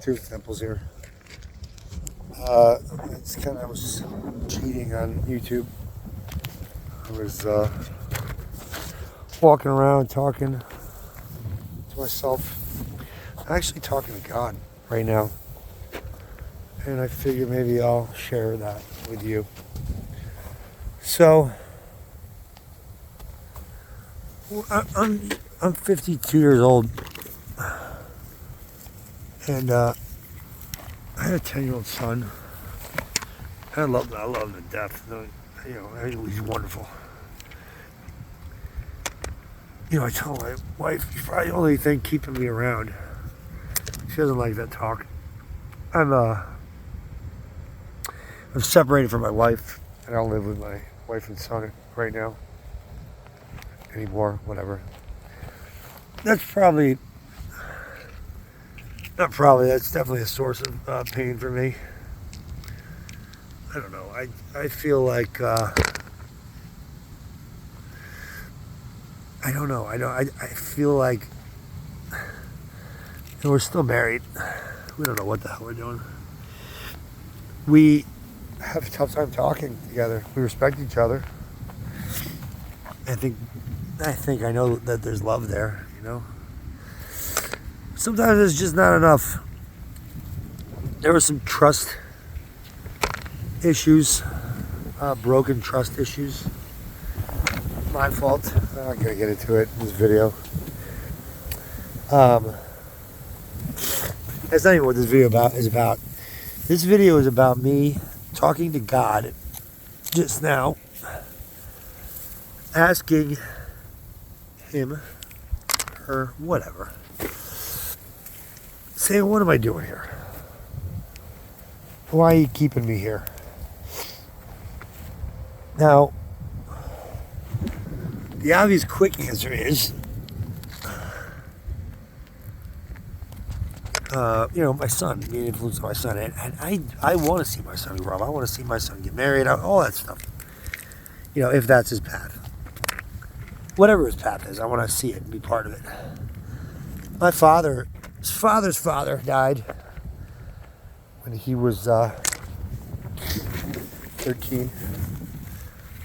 two examples here. I was cheating on YouTube. I was walking around talking to myself. I'm actually talking to God right now. And I figured maybe I'll share that with you. So, I'm 52 years old. And I had a 10-year-old son. I love him to death. You know, he's wonderful. You know, I tell my wife, she's probably the only thing keeping me around. She doesn't like that talk. I'm separated from my wife. I don't live with my wife and son right now anymore. Whatever. That's that's definitely a source of pain for me. I don't know. I feel like I don't know. I feel like we're still married. We don't know what the hell we're doing. We have a tough time talking together. We respect each other. I think I know that there's love there, you know. Sometimes it's just not enough. There were some trust issues, broken trust issues. My fault. I'm not gonna get into it in this video. That's not even what this video is about. This video is about me talking to God just now, asking him, her, whatever, saying, what am I doing here? Why are you keeping me here? Now, the obvious quick answer is, you know, my son, being influenced by my son, and I want to see my son grow up. I want to see my son get married, all that stuff. You know, if that's his path. Whatever his path is, I want to see it and be part of it. My his father's father died when he was 13.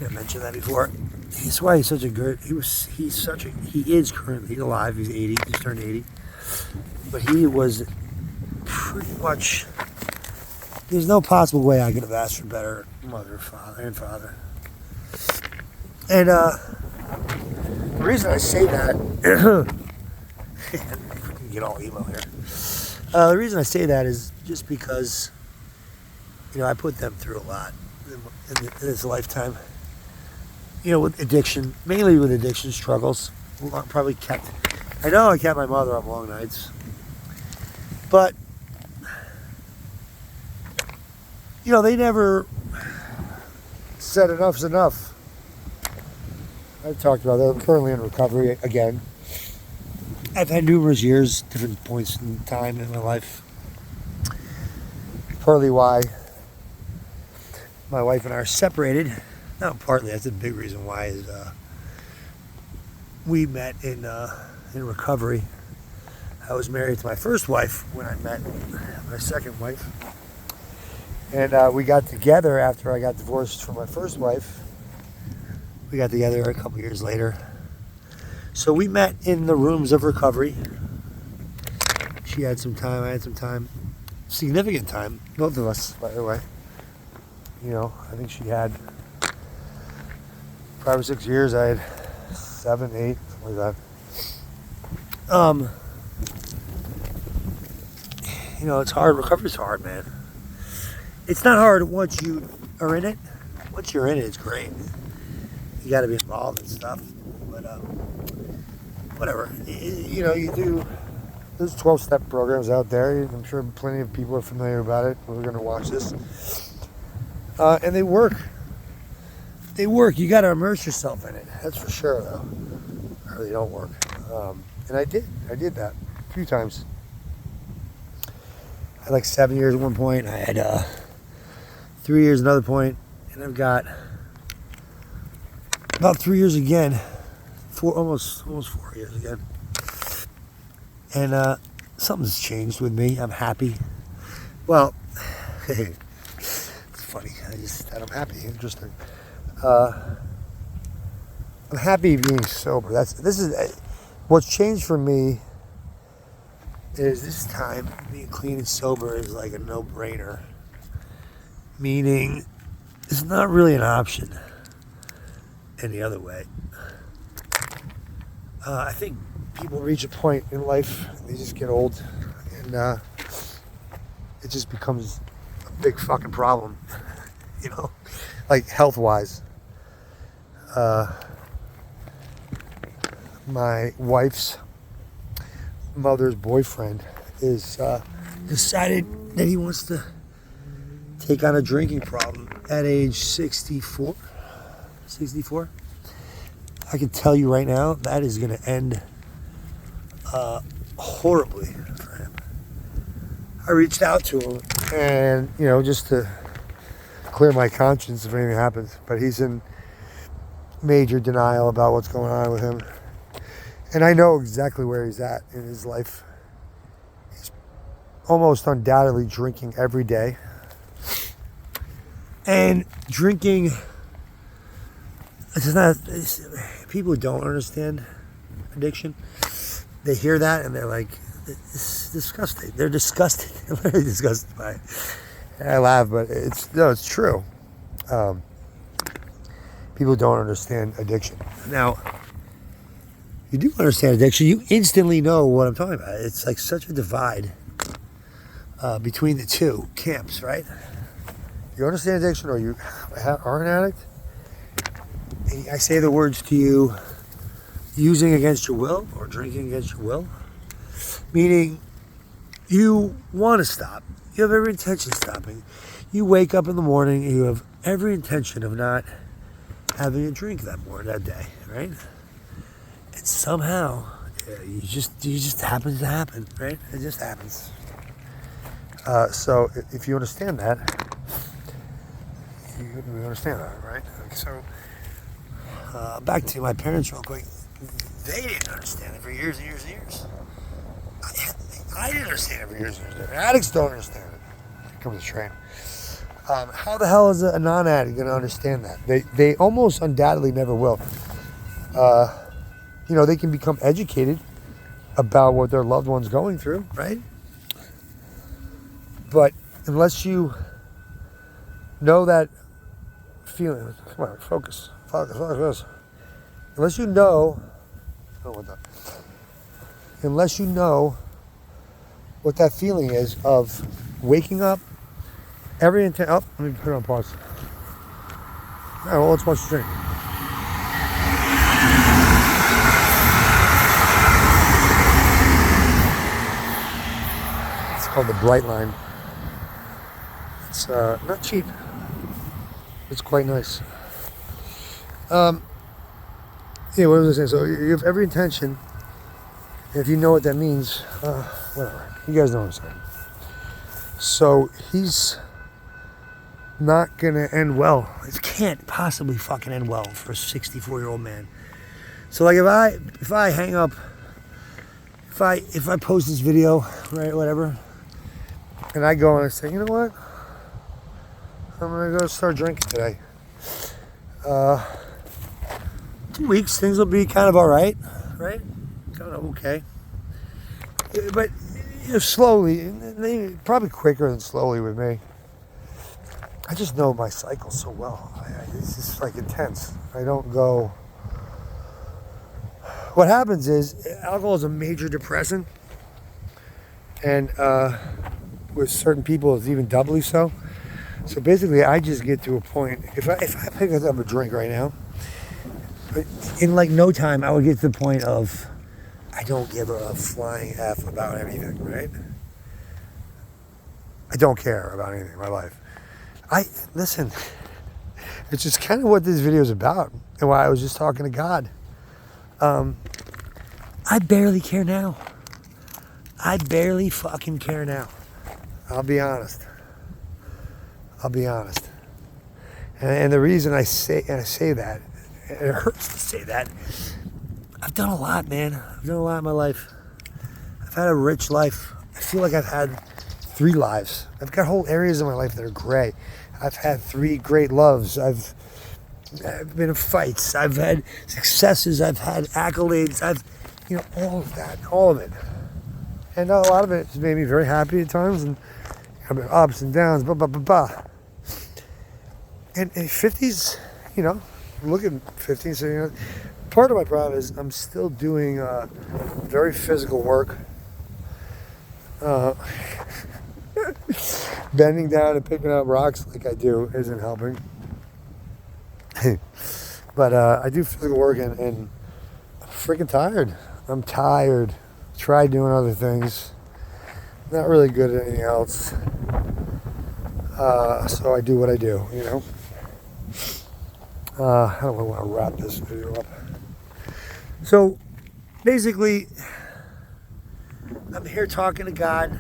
I mentioned that before. That's why he's such a good. He is currently alive. He's 80. He's turned 80. But he was pretty much. There's no possible way I could have asked for better mother, father, and father. And the reason I say that, I can get all emo here. The reason I say that is just because, you know, I put them through a lot in this lifetime. You know, with addiction, mainly with addiction struggles. I know I kept my mother up long nights. But, you know, they never said enough's enough. I've talked about that. I'm currently in recovery again. I've had numerous years, different points in time in my life. Partly why my wife and I are separated. Not partly, that's a big reason why is we met in recovery. I was married to my first wife when I met my second wife. And we got together after I got divorced from my first wife. We got together a couple years later. So we met in the rooms of recovery. She had some time, I had some time. Significant time, both of us, by the way. You know, I think she had 5 or 6 years. I had 7, 8, something like that. You know, it's hard. Recovery's hard, man. It's not hard once you are in it. Once you're in it, it's great. You got to be involved and stuff. But whatever. You know, you do. There's 12-step programs out there. I'm sure plenty of people are familiar about it. We're going to watch this. And they work. They work. You got to immerse yourself in it. That's for sure, though. Or they don't work. And I did. I did that a few times. I had like 7 years at one point. I had 3 years another point. And I've got about 3 years again. Almost 4 years again. And something's changed with me. I'm happy. Well, it's funny. I'm happy. Interesting. I'm happy being sober. What's changed for me is this time being clean and sober is like a no-brainer. Meaning, it's not really an option any other way. I think people reach a point in life, they just get old, and it just becomes a big fucking problem, you know, like health-wise. My wife's mother's boyfriend is decided that he wants to take on a drinking problem at age 64. I can tell you right now that is going to end horribly for him. I reached out to him and, you know, just to clear my conscience if anything happens, but he's in major denial about what's going on with him. And I know exactly where he's at in his life. He's almost undoubtedly drinking every day. And drinking, people who don't understand addiction, they hear that and they're like, it's disgusting. They're disgusted. They're literally disgusted by it. And I laugh, but it's true. People don't understand addiction. Now, you do understand addiction, you instantly know what I'm talking about. It's like such a divide between the two camps, right? You understand addiction or you are an addict? And I say the words to you, using against your will or drinking against your will. Meaning, you want to stop. You have every intention of stopping. You wake up in the morning and you have every intention of not having a drink that day, right? And somehow, it just happens to happen, right? It just happens. So if you understand that, you understand that, right? So back to my parents real quick. They didn't understand it for years and years and years. I didn't understand it for years and years. Addicts don't understand it. Here comes the train. How the hell is a non-addict going to understand that? They almost undoubtedly never will. You know, they can become educated about what their loved one's going through, right? But unless you know that feeling, come on, focus. Unless you know, unless you know what that feeling is of waking up, every intent. Oh, let me put it on pause. All right, well, let's watch the drink. It's called the Bright Line. It's not cheap. It's quite nice. Yeah, what was I saying? So you have every intention. If you know what that means, whatever. You guys know what I'm saying. So he's not gonna end well. It can't possibly fucking end well for a 64-year-old man. So like if I hang up, if I post this video, right, whatever, and I go and I say, you know what? I'm gonna go start drinking today. 2 weeks, things will be kind of all right? Kind of okay. But you know, slowly, probably quicker than slowly with me. I just know my cycle so well. It's just like intense. I don't go. What happens is alcohol is a major depressant, and with certain people, it's even doubly so. So basically, I just get to a point. If I pick up a drink right now, in like no time, I would get to the point of I don't give a flying F about anything, right? I don't care about anything in my life. Listen, it's just kind of what this video is about and why I was just talking to God. I barely care now. I barely fucking care now. I'll be honest. And the reason I say that, and it hurts to say that, I've done a lot, man. I've done a lot in my life. I've had a rich life. feel like I've had 3 lives. I've got whole areas of my life that are gray. I've had 3 great loves. I've been in fights. I've had successes. I've had accolades. All of that, all of it. And a lot of it has made me very happy at times, and I've been ups and downs, blah, blah, blah, blah. And 50s, look at 50s, so, part of my problem is I'm still doing very physical work. Bending down and picking up rocks like I do isn't helping. But I do physical work, and I'm freaking tired. I'm tired. Tried doing other things. Not really good at anything else. So I do what I do, How do I want to wrap this video up? So, basically, I'm here talking to God.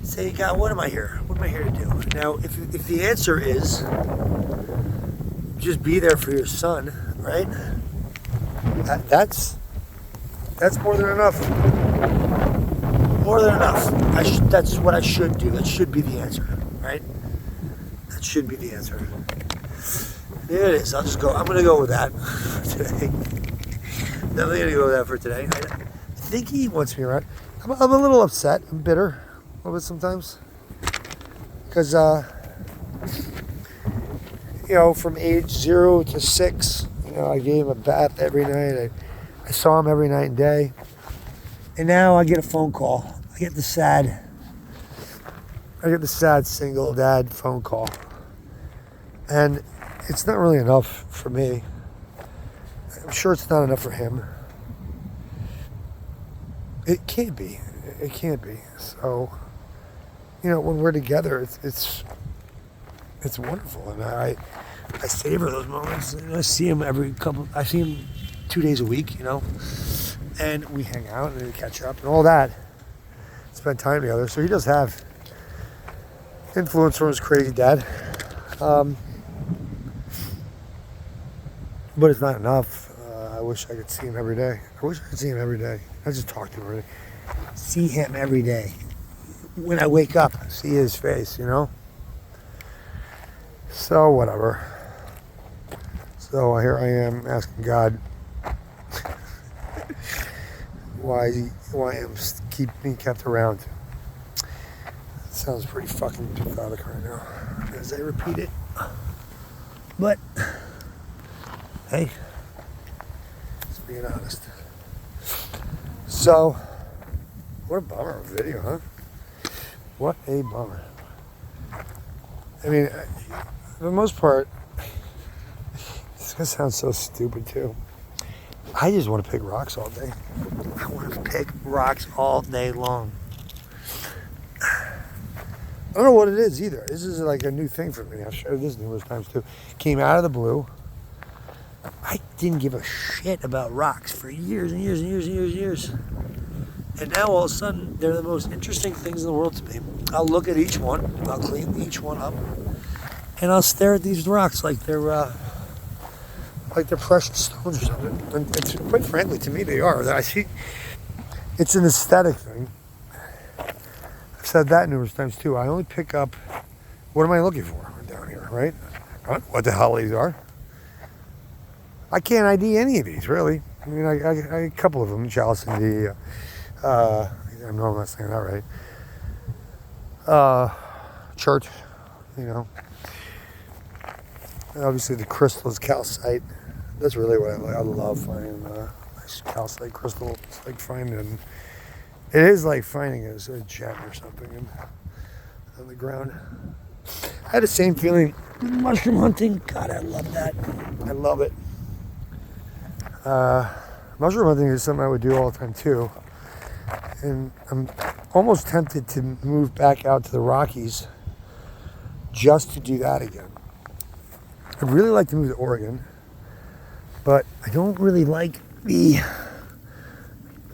Say, God, what am I here? What am I here to do? Now, if the answer is just be there for your son, right? That's more than enough. More than enough. That's what I should do. That should be the answer, right? That should be the answer. There it is. I'm going to go with that for today. Definitely going to go with that for today. I think he wants me around. I'm a little upset. I'm bitter a little bit sometimes. Because, from age 0 to 6, I gave him a bath every night. I saw him every night and day. And now I get a phone call. I get the sad single dad phone call. And it's not really enough for me. I'm sure it's not enough for him. It can't be. It can't be. So, when we're together, it's wonderful. And I savor those moments. I see him I see him 2 days a week, and we hang out and we catch up and all that. Spend time together. So he does have influence from his crazy dad. But it's not enough. I wish I could see him every day. Not just talk to him every day. See him every day. When I wake up, see his face, So, whatever. So, here I am asking God why I'm being kept around. It sounds pretty fucking pathetic right now as I repeat it. But, hey, just being honest. So, what a bummer of a video, huh? What a bummer. I mean, for the most part, this gonna sound so stupid too. I just want to pick rocks all day. I want to pick rocks all day long. I don't know what it is either. This is like a new thing for me. I've shared this numerous times too. Came out of the blue. I didn't give a shit about rocks for years and years and years and years and years. And now all of a sudden, they're the most interesting things in the world to me. I'll look at each one. I'll clean each one up. And I'll stare at these rocks like they're precious stones or something. And it's, quite frankly, to me, they are. I see. It's an aesthetic thing. I've said that numerous times too. I only pick up. What am I looking for down here, right? I don't know what the hell these are. I can't ID any of these, really. I mean, I a couple of them. Chalice and the. I know I'm not saying that right. Church, And obviously the crystal is calcite. That's really what I like. I love finding nice calcite crystal. It's like finding, it is like finding a gem or something on the ground. I had the same feeling with mushroom hunting. God, I love that. I love it. Mushroom hunting is something I would do all the time too. And I'm almost tempted to move back out to the Rockies just to do that again. I'd really like to move to Oregon, but I don't really like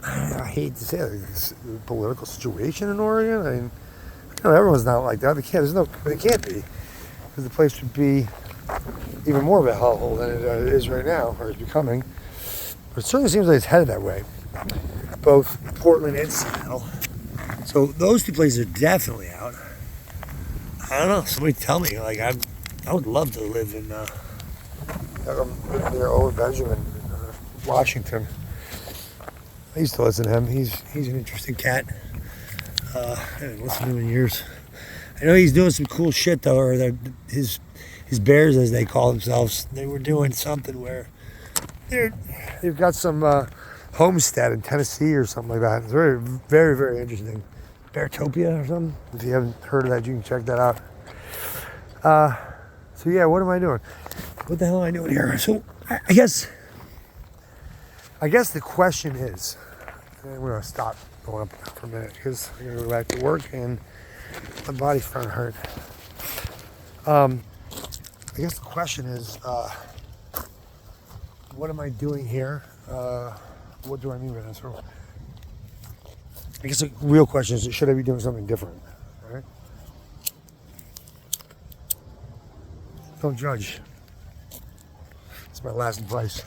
I hate to say it, the political situation in Oregon. I mean, everyone's not like that. They can't be, because the place would be even more of a hellhole than it is right now, or is becoming. But it certainly seems like it's headed that way. Both Portland and Seattle. So those two places are definitely out. I don't know. Somebody tell me. Like I would love to live in near Owen Benjamin, in Washington. I used to listen to him. He's an interesting cat. I haven't listened to him in years. I know he's doing some cool shit though. Or his bears, as they call themselves, they were doing something where they've got some homestead in Tennessee or something like that. It's very, very, very interesting. Beartopia or something. If you haven't heard of that, you can check that out. So yeah, what am I doing? What the hell am I doing here? So I guess the question is, and we're gonna stop going up for a minute because I'm gonna go back to work and my body's starting to hurt. I guess the question is, what am I doing here? What do I mean by that? So I guess the real question is, should I be doing something different? Right? Don't judge. It's my last advice.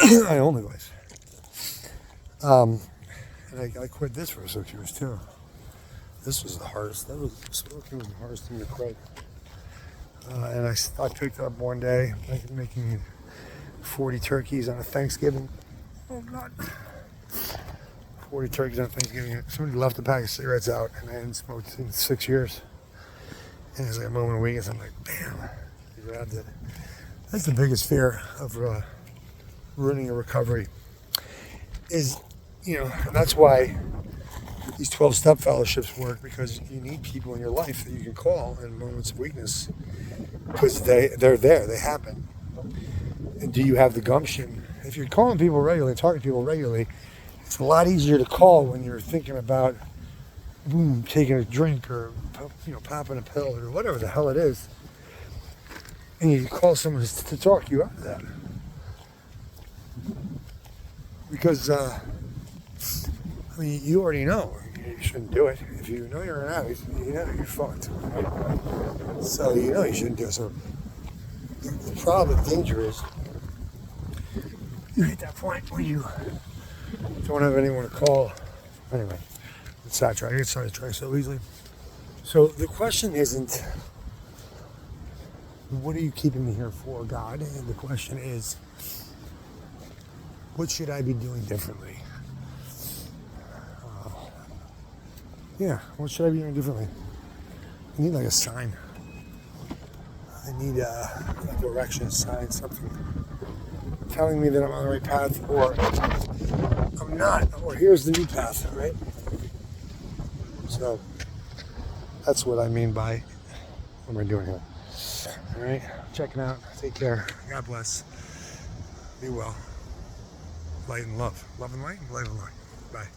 My only advice. And I quit this for 6 years too. This was the hardest. Smoking was the hardest thing to quit. And I picked up one day, making 40 turkeys on a Thanksgiving. Oh God. 40 turkeys on Thanksgiving. Somebody left a pack of cigarettes out, and I hadn't smoked in 6 years. And it was like a moment of weakness. I'm like, bam, you grabbed it. That's the biggest fear of ruining a recovery. Is, and that's why these 12-step fellowships work, because you need people in your life that you can call in moments of weakness, because they're there, they happen. And do you have the gumption? If you're calling people regularly, talking to people regularly, it's a lot easier to call when you're thinking about taking a drink or popping a pill or whatever the hell it is, and you call someone to talk you out of that. Because you already know you shouldn't do it. If you know you're an addict, you're fucked. Right? So you shouldn't do it. So the problem, the danger is, you hit that point where you don't have anyone to call. Anyway, it's sidetracked. I get sidetracked so easily. So the question isn't, what are you keeping me here for, God? And the question is, what should I be doing differently? What should I be doing differently? I need like a sign. I need a direction, a sign, something telling me that I'm on the right path, or I'm not, or here's the new path, right? So that's what I mean by, what am I doing here? All right, checking out. Take care. God bless. Be well. Light and love. Love and light. Light and light. Bye.